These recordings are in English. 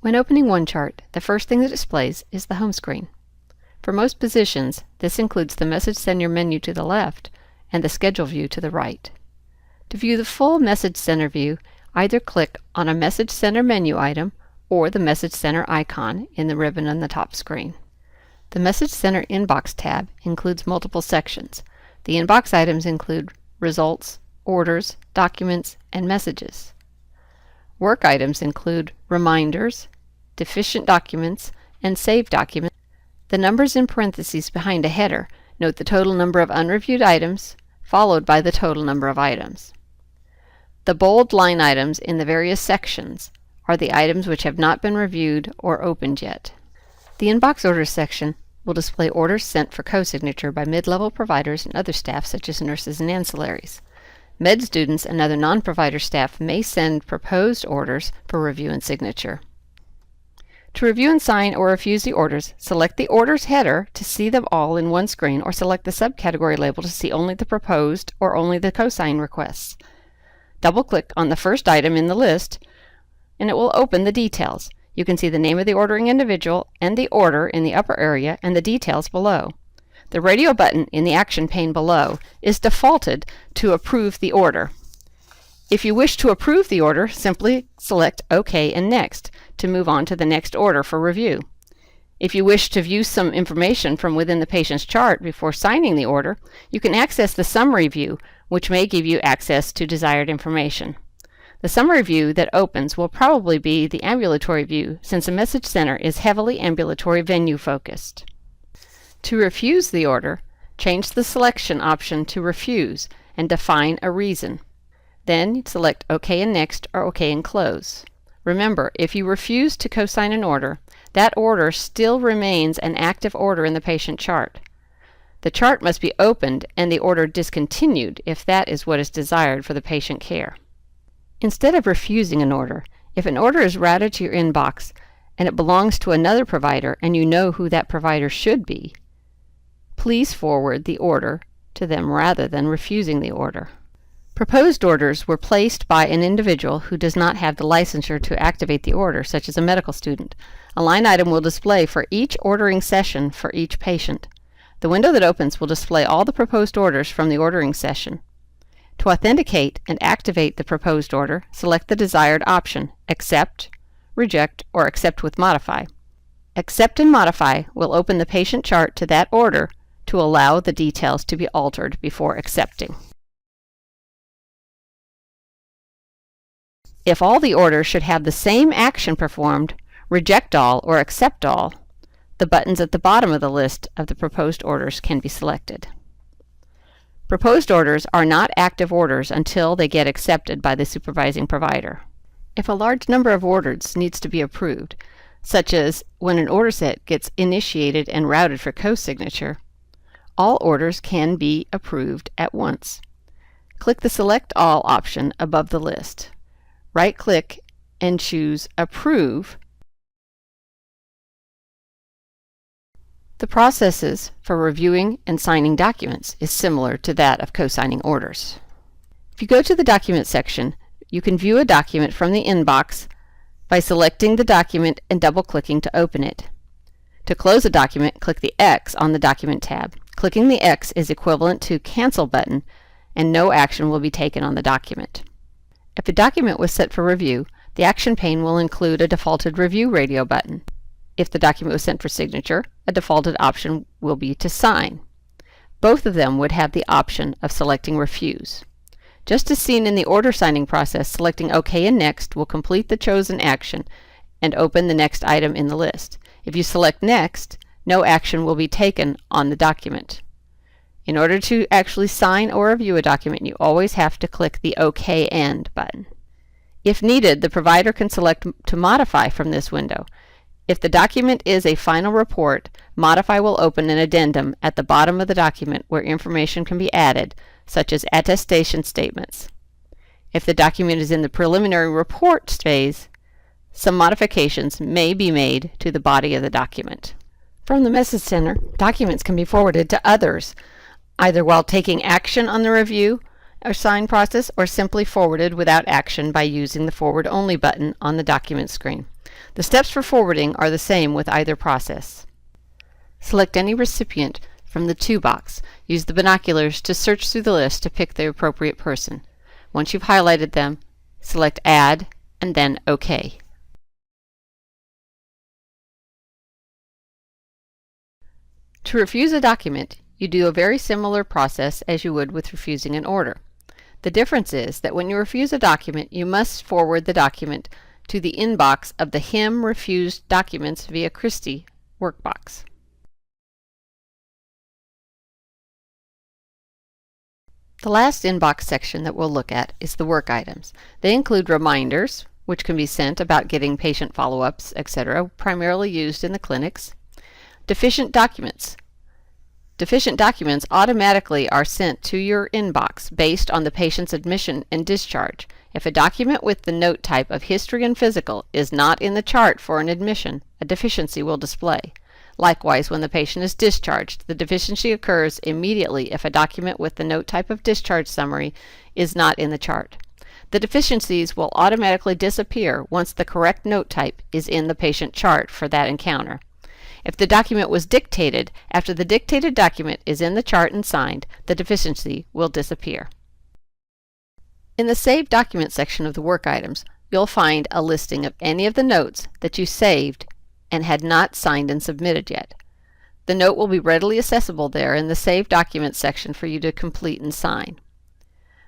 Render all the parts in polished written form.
When opening OneChart, the first thing that displays is the home screen. For most positions, this includes the Message Center menu to the left and the Schedule view to the right. To view the full Message Center view, either click on a Message Center menu item or the Message Center icon in the ribbon on the top screen. The Message Center Inbox tab includes multiple sections. The inbox items include results, orders, documents, and messages. Work items include reminders, deficient documents, and saved documents. The numbers in parentheses behind a header note the total number of unreviewed items, followed by the total number of items. The bold line items in the various sections are the items which have not been reviewed or opened yet. The Inbox Orders section will display orders sent for co-signature by mid-level providers and other staff such as nurses and ancillaries. Med students and other non-provider staff may send proposed orders for review and signature. To review and sign or refuse the orders, select the Orders header to see them all in one screen, or select the subcategory label to see only the proposed or only the co-sign requests. Double-click on the first item in the list, and it will open the details. You can see the name of the ordering individual and the order in the upper area and the details below. The radio button in the action pane below is defaulted to approve the order. If you wish to approve the order, simply select OK and Next to move on to the next order for review. If you wish to view some information from within the patient's chart before signing the order, you can access the Summary view, which may give you access to desired information. The Summary view that opens will probably be the Ambulatory view, since the Message Center is heavily ambulatory venue focused. To refuse the order, change the selection option to Refuse and define a reason. Then select OK and Next or OK and Close. Remember, if you refuse to co-sign an order, that order still remains an active order in the patient chart. The chart must be opened and the order discontinued if that is what is desired for the patient care. Instead of refusing an order, if an order is routed to your inbox and it belongs to another provider and you know who that provider should be, please forward the order to them rather than refusing the order. Proposed orders were placed by an individual who does not have the licensure to activate the order, such as a medical student. A line item will display for each ordering session for each patient. The window that opens will display all the proposed orders from the ordering session. To authenticate and activate the proposed order, select the desired option, Accept, Reject, or Accept with Modify. Accept and Modify will open the patient chart to that order to allow the details to be altered before accepting. If all the orders should have the same action performed, Reject All or Accept All, the buttons at the bottom of the list of the proposed orders can be selected. Proposed orders are not active orders until they get accepted by the supervising provider. If a large number of orders needs to be approved, such as when an order set gets initiated and routed for co-signature, all orders can be approved at once. Click the Select All option above the list. Right-click and choose Approve. The processes for reviewing and signing documents is similar to that of co-signing orders. If you go to the Document section, you can view a document from the inbox by selecting the document and double-clicking to open it. To close a document, click the X on the Document tab. Clicking the X is equivalent to Cancel button, and no action will be taken on the document. If the document was set for review, the action pane will include a defaulted Review radio button. If the document was sent for signature, a defaulted option will be to sign. Both of them would have the option of selecting Refuse. Just as seen in the order signing process, selecting OK and Next will complete the chosen action and open the next item in the list. If you select Next, no action will be taken on the document. In order to actually sign or review a document, you always have to click the OK and button. If needed, the provider can select to modify from this window. If the document is a final report, Modify will open an addendum at the bottom of the document where information can be added, such as attestation statements. If the document is in the preliminary report phase, some modifications may be made to the body of the document. From the Message Center, documents can be forwarded to others, either while taking action on the review or sign process, or simply forwarded without action by using the Forward Only button on the document screen. The steps for forwarding are the same with either process. Select any recipient from the To box. Use the binoculars to search through the list to pick the appropriate person. Once you've highlighted them, select Add and then OK. To refuse a document, you do a very similar process as you would with refusing an order. The difference is that when you refuse a document, you must forward the document to the inbox of the HIM Refused Documents via Christie workbox. The last inbox section that we'll look at is the work items. They include reminders, which can be sent about getting patient follow-ups, etc., primarily used in the clinics. Deficient documents. Deficient documents automatically are sent to your inbox based on the patient's admission and discharge. If a document with the note type of history and physical is not in the chart for an admission, a deficiency will display. Likewise, when the patient is discharged, the deficiency occurs immediately if a document with the note type of discharge summary is not in the chart. The deficiencies will automatically disappear once the correct note type is in the patient chart for that encounter. If the document was dictated, after the dictated document is in the chart and signed, the deficiency will disappear. In the Saved Document section of the work items, you'll find a listing of any of the notes that you saved and had not signed and submitted yet. The note will be readily accessible there in the Saved Documents section for you to complete and sign.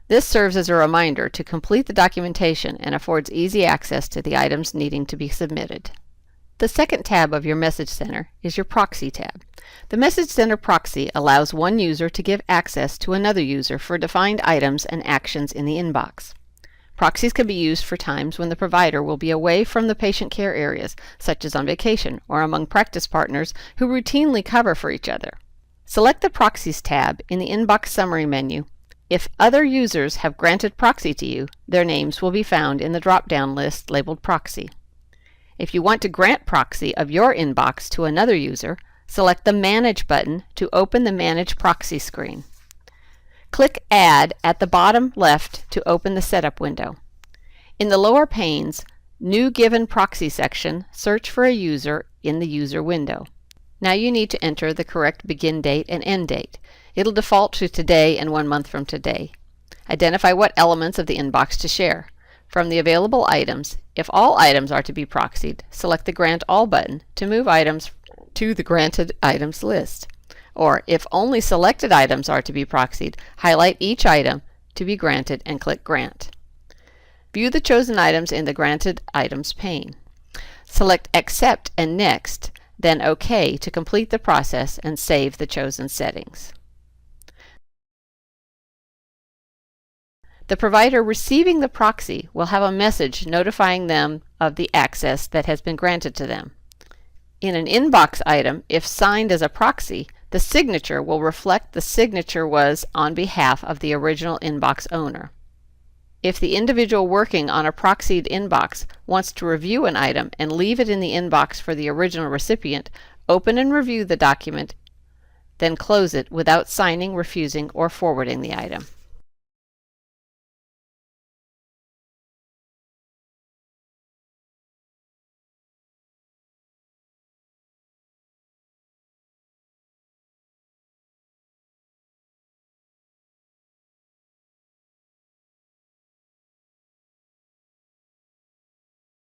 This serves as a reminder to complete the documentation and affords easy access to the items needing to be submitted. The second tab of your Message Center is your Proxy tab. The Message Center Proxy allows one user to give access to another user for defined items and actions in the inbox. Proxies can be used for times when the provider will be away from the patient care areas, such as on vacation or among practice partners who routinely cover for each other. Select the Proxies tab in the Inbox Summary menu. If other users have granted proxy to you, their names will be found in the drop-down list labeled Proxy. If you want to grant proxy of your inbox to another user, select the Manage button to open the Manage Proxy screen. Click Add at the bottom left to open the setup window. In the lower panes, New Given Proxy section, search for a user in the user window. Now you need to enter the correct begin date and end date. It'll default to today and 1 month from today. Identify what elements of the inbox to share. From the available items, if all items are to be proxied, select the Grant All button to move items to the Granted Items list. Or, if only selected items are to be proxied, highlight each item to be granted and click Grant. View the chosen items in the Granted Items pane. Select Accept and Next, then OK to complete the process and save the chosen settings. The provider receiving the proxy will have a message notifying them of the access that has been granted to them. In an inbox item, if signed as a proxy, the signature will reflect the signature was on behalf of the original inbox owner. If the individual working on a proxied inbox wants to review an item and leave it in the inbox for the original recipient, open and review the document, then close it without signing, refusing, or forwarding the item.